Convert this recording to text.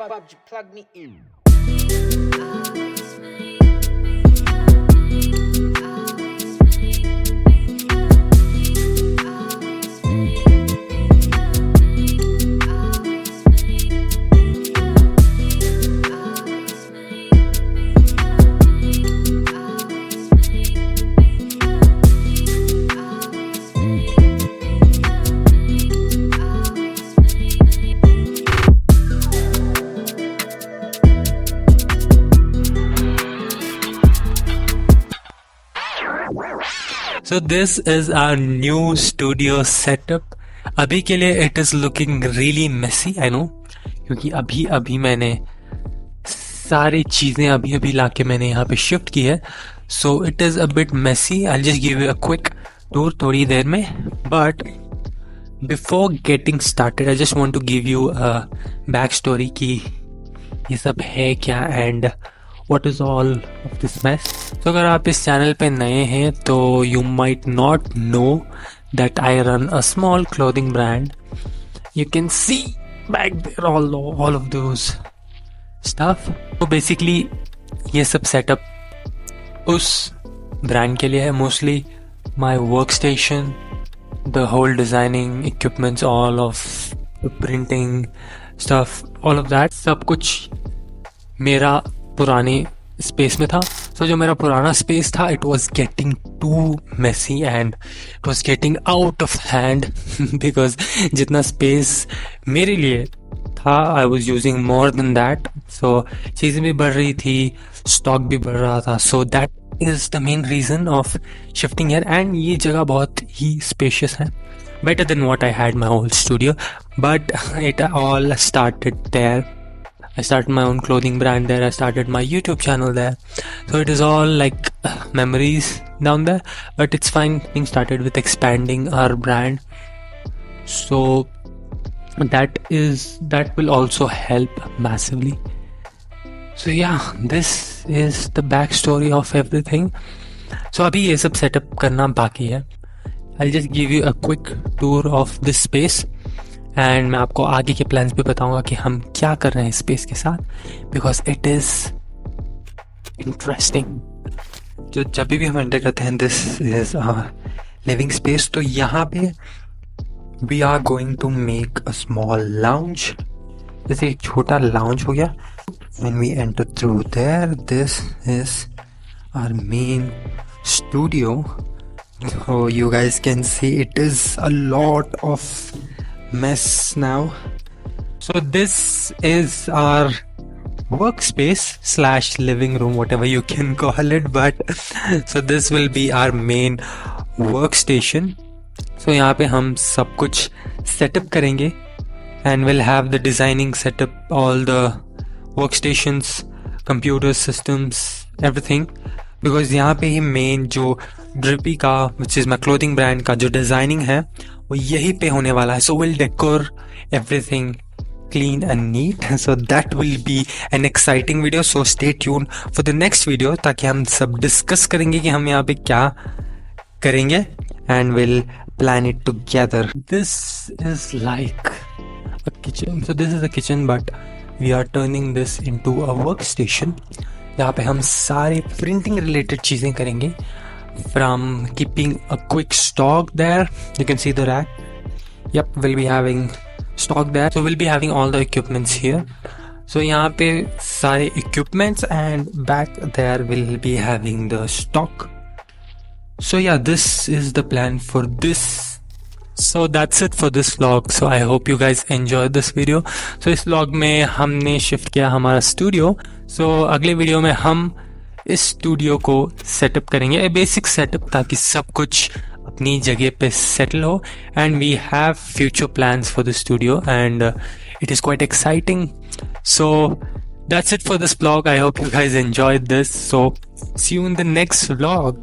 PUBG, plug me in. So this is our new studio setup. अभी के लिए it is looking really messy, I know, क्योंकि अभी मैंने सारी चीज़ें अभी लाके मैंने यहाँ पे शिफ्ट की है. So it is a bit messy. I'll just give you a quick tour थोड़ी देर में. But before getting started, I just want to give you a backstory कि ये सब है क्या and what is all of this mess. तो अगर आप इस चैनल पे नए हैं तो you might not know that I run a small clothing brand. You can see back there all of those stuff. तो basically ये सब setup उस brand के लिए है. Mostly my workstation, the whole designing equipments, all of the printing stuff, all of that, सब कुछ मेरा पुराने स्पेस में था. सो जो मेरा पुराना स्पेस था, it was getting too messy and it was getting out of hand because जितना स्पेस मेरे लिए था, I was using more than that. So चीज़ें भी बढ़ रही थी, स्टॉक भी बढ़ रहा था. So that is the main reason of shifting here. And ये जगह बहुत ही स्पेशियस है, better than what I had my old studio, but it all started there. I started my own clothing brand there. I started my YouTube channel there. So it is all like memories down there, but it's fine. Things started with expanding our brand. So that will also help massively. So yeah, this is the backstory of everything. So अभी ये सब setup करना बाकी है. I'll just give you a quick tour of this space. And मैं आपको आगे के प्लान्स भी बताऊंगा कि हम क्या कर रहे हैं स्पेस के साथ, बिकॉज इट इज इंटरेस्टिंग. जो जब भी हम एंटर करते हैं, दिस इज लिविंग स्पेस. तो यहाँ पे we are going to make a small lounge. जैसे एक छोटा लाउंज हो गया. When we enter through there, this is our main studio. So you guys can see it is a lot of mess now. So this is our workspace / living room, whatever you can call it, but so this will be our main workstation. So यहाँ पे हम सब कुछ setup करेंगे and we'll have the designing setup, all the workstations, computer systems, everything. Because यहाँ पे ही main जो ड्रिपी का, which is my clothing brand का जो डिजाइनिंग है, वो यही पे होने वाला है. So we'll decor everything clean and neat. So that will be an exciting video. So stay tuned for the next video, ताकि हम सब डिस्कस करेंगे कि हम यहाँ पे क्या करेंगे and we'll plan it together. This is like a kitchen. So this is a kitchen, but we are turning this into a workstation. यहाँ पे हम सारे प्रिंटिंग रिलेटेड चीज़ें करेंगे. From keeping a quick stock there, you can see the rack. Yep, we'll be having stock there. So we'll be having all the equipments here. So यहाँ पे सारे equipments and back there we'll be having the stock. So yeah, this is the plan for this. So that's it for this vlog. So I hope you guys enjoyed this video. So इस vlog में हमने shift किया हमारा studio. So अगले video में हम इस studio को सेटअप करेंगे, बेसिक सेटअप, ताकि सब कुछ अपनी जगह पे सेटल हो. And we have future plans for the studio and it is quite exciting. So that's it for this vlog. I hope you guys enjoyed this. So see you in the next vlog.